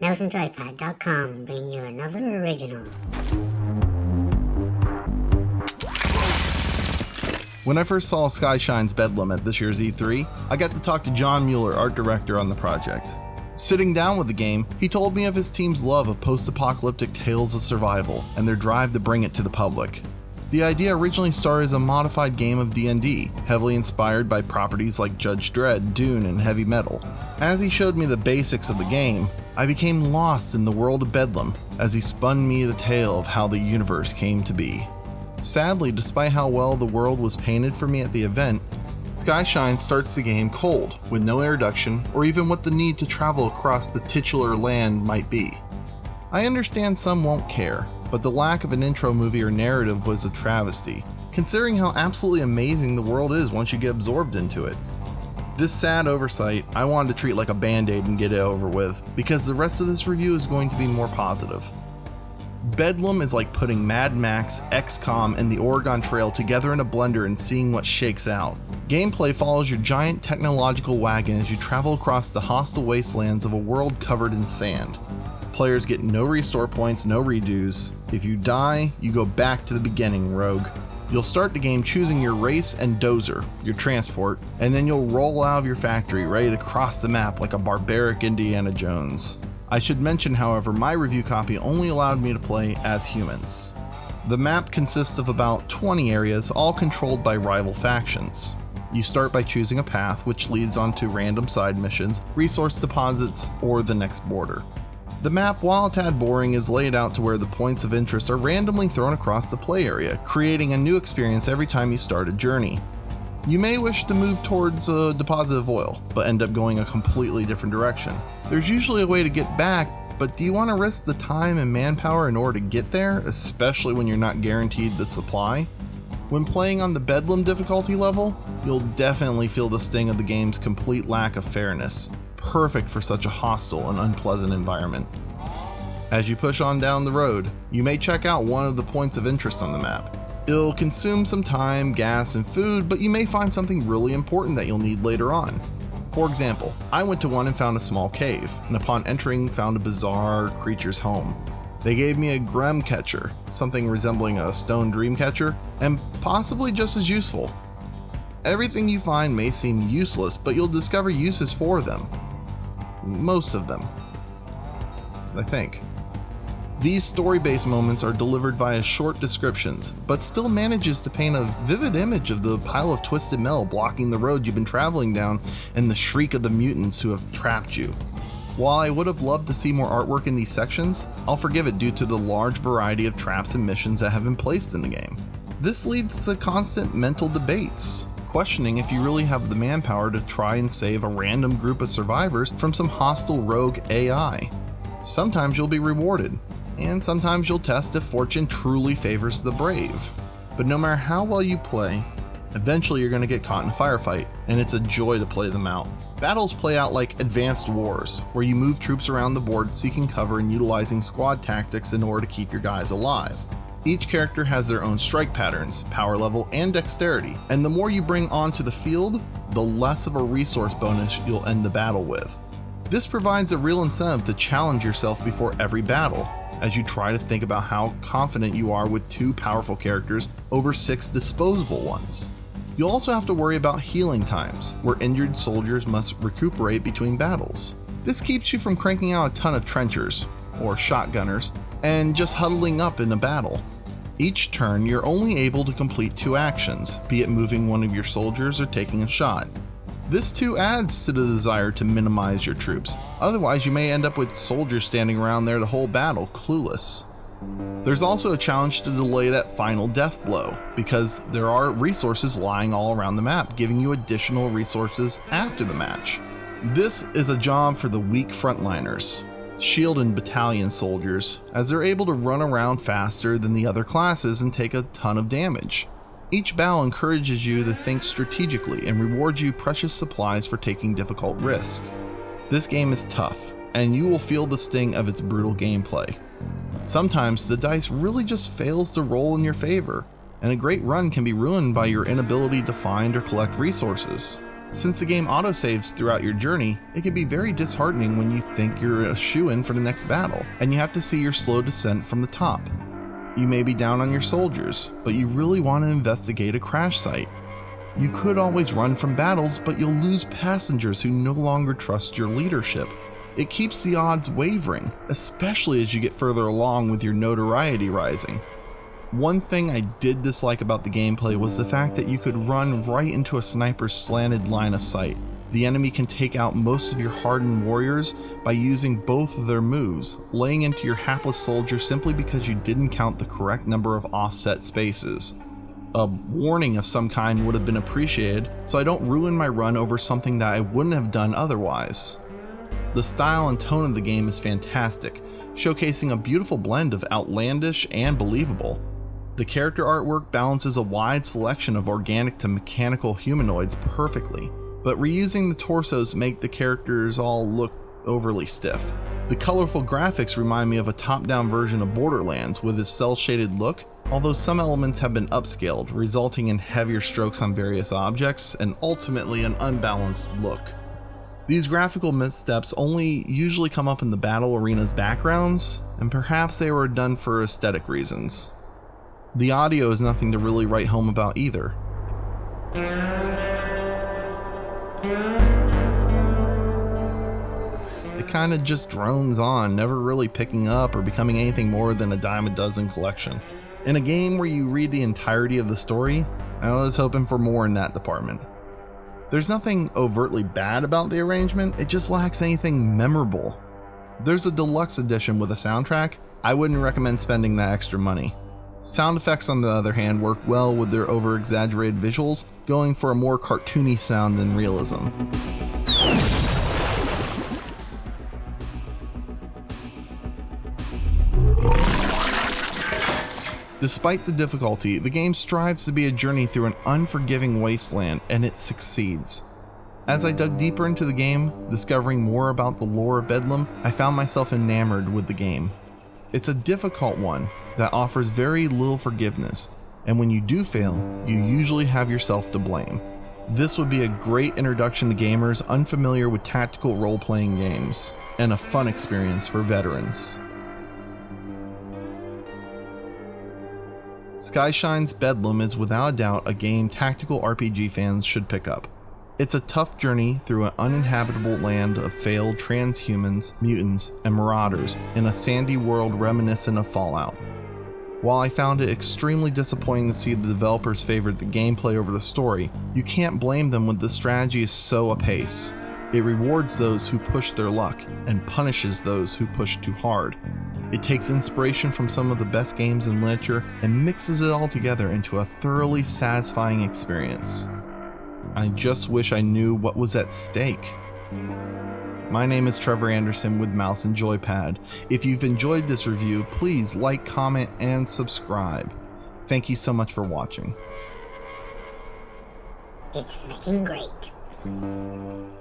NelsonJoypad.com bring you another original. When I first saw Skyshine's Bedlam at this year's E3, I got to talk to John Mueller, art director on the project. Sitting down with the game, he told me of his team's love of post-apocalyptic tales of survival and their drive to bring it to the public. The idea originally started as a modified game of D&D, heavily inspired by properties like Judge Dredd, Dune, and Heavy Metal. As he showed me the basics of the game, I became lost in the world of Bedlam as he spun me the tale of how the universe came to be. Sadly, despite how well the world was painted for me at the event, Skyshine starts the game cold, with no introduction or even what the need to travel across the titular land might be. I understand some won't care, but the lack of an intro movie or narrative was a travesty, considering how absolutely amazing the world is once you get absorbed into it. This sad oversight I wanted to treat like a band-aid and get it over with, because the rest of this review is going to be more positive. Bedlam is like putting Mad Max, XCOM, and the Oregon Trail together in a blender and seeing what shakes out. Gameplay follows your giant technological wagon as you travel across the hostile wastelands of a world covered in sand. Players get no restore points, no redos. If you die, you go back to the beginning, rogue. You'll start the game choosing your race and dozer, your transport, and then you'll roll out of your factory ready to cross the map like a barbaric Indiana Jones. I should mention, however, my review copy only allowed me to play as humans. The map consists of about 20 areas, all controlled by rival factions. You start by choosing a path which leads onto random side missions, resource deposits, or the next border. The map, while a tad boring, is laid out to where the points of interest are randomly thrown across the play area, creating a new experience every time you start a journey. You may wish to move towards a deposit of oil, but end up going a completely different direction. There's usually a way to get back, but do you want to risk the time and manpower in order to get there, especially when you're not guaranteed the supply? When playing on the Bedlam difficulty level, you'll definitely feel the sting of the game's complete lack of fairness. Perfect for such a hostile and unpleasant environment. As you push on down the road, you may check out one of the points of interest on the map. It'll consume some time, gas, and food, but you may find something really important that you'll need later on. For example, I went to one and found a small cave, and upon entering found a bizarre creature's home. They gave me a Grem catcher, something resembling a stone dream catcher, and possibly just as useful. Everything you find may seem useless, but you'll discover uses for them. Most of them, I think. These story-based moments are delivered via short descriptions, but still manages to paint a vivid image of the pile of twisted metal blocking the road you've been traveling down and the shriek of the mutants who have trapped you. While I would have loved to see more artwork in these sections, I'll forgive it due to the large variety of traps and missions that have been placed in the game. This leads to constant mental debates, questioning if you really have the manpower to try and save a random group of survivors from some hostile rogue AI. Sometimes you'll be rewarded, and sometimes you'll test if fortune truly favors the brave. But no matter how well you play, eventually you're going to get caught in a firefight, and it's a joy to play them out. Battles play out like advanced wars, where you move troops around the board seeking cover and utilizing squad tactics in order to keep your guys alive. Each character has their own strike patterns, power level, and dexterity, and the more you bring onto the field, the less of a resource bonus you'll end the battle with. This provides a real incentive to challenge yourself before every battle, as you try to think about how confident you are with 2 powerful characters over 6 disposable ones. You'll also have to worry about healing times, where injured soldiers must recuperate between battles. This keeps you from cranking out a ton of trenchers, or shotgunners, and just huddling up in a battle. Each turn, you're only able to complete 2 actions, be it moving one of your soldiers or taking a shot. This too adds to the desire to minimize your troops, otherwise you may end up with soldiers standing around there the whole battle, clueless. There's also a challenge to delay that final death blow, because there are resources lying all around the map, giving you additional resources after the match. This is a job for the weak frontliners, shield and battalion soldiers, as they're able to run around faster than the other classes and take a ton of damage. Each battle encourages you to think strategically and rewards you precious supplies for taking difficult risks. This game is tough, and you will feel the sting of its brutal gameplay. Sometimes the dice really just fails to roll in your favor, and a great run can be ruined by your inability to find or collect resources. Since the game autosaves throughout your journey, it can be very disheartening when you think you're a shoo-in for the next battle, and you have to see your slow descent from the top. You may be down on your soldiers, but you really want to investigate a crash site. You could always run from battles, but you'll lose passengers who no longer trust your leadership. It keeps the odds wavering, especially as you get further along with your notoriety rising. One thing I did dislike about the gameplay was the fact that you could run right into a sniper's slanted line of sight. The enemy can take out most of your hardened warriors by using both of their moves, laying into your hapless soldier simply because you didn't count the correct number of offset spaces. A warning of some kind would have been appreciated, so I don't ruin my run over something that I wouldn't have done otherwise. The style and tone of the game is fantastic, showcasing a beautiful blend of outlandish and believable. The character artwork balances a wide selection of organic to mechanical humanoids perfectly, but reusing the torsos make the characters all look overly stiff. The colorful graphics remind me of a top-down version of Borderlands with its cel-shaded look, although some elements have been upscaled, resulting in heavier strokes on various objects and ultimately an unbalanced look. These graphical missteps only usually come up in the battle arena's backgrounds, and perhaps they were done for aesthetic reasons. The audio is nothing to really write home about either. It kinda just drones on, never really picking up or becoming anything more than a dime a dozen collection. In a game where you read the entirety of the story, I was hoping for more in that department. There's nothing overtly bad about the arrangement, it just lacks anything memorable. There's a deluxe edition with a soundtrack. I wouldn't recommend spending that extra money. Sound effects, on the other hand, work well with their over-exaggerated visuals, going for a more cartoony sound than realism. Despite the difficulty, the game strives to be a journey through an unforgiving wasteland, and it succeeds. As I dug deeper into the game, discovering more about the lore of Bedlam, I found myself enamored with the game. It's a difficult one that offers very little forgiveness, and when you do fail, you usually have yourself to blame. This would be a great introduction to gamers unfamiliar with tactical role-playing games, and a fun experience for veterans. Skyshine's Bedlam is without a doubt a game tactical RPG fans should pick up. It's a tough journey through an uninhabitable land of failed transhumans, mutants, and marauders in a sandy world reminiscent of Fallout. While I found it extremely disappointing to see the developers favored the gameplay over the story, you can't blame them when the strategy is so apace. It rewards those who push their luck and punishes those who push too hard. It takes inspiration from some of the best games in literature and mixes it all together into a thoroughly satisfying experience. I just wish I knew what was at stake. My name is Trevor Anderson with Mouse and Joypad. If you've enjoyed this review, please like, comment, and subscribe. Thank you so much for watching. It's freaking great.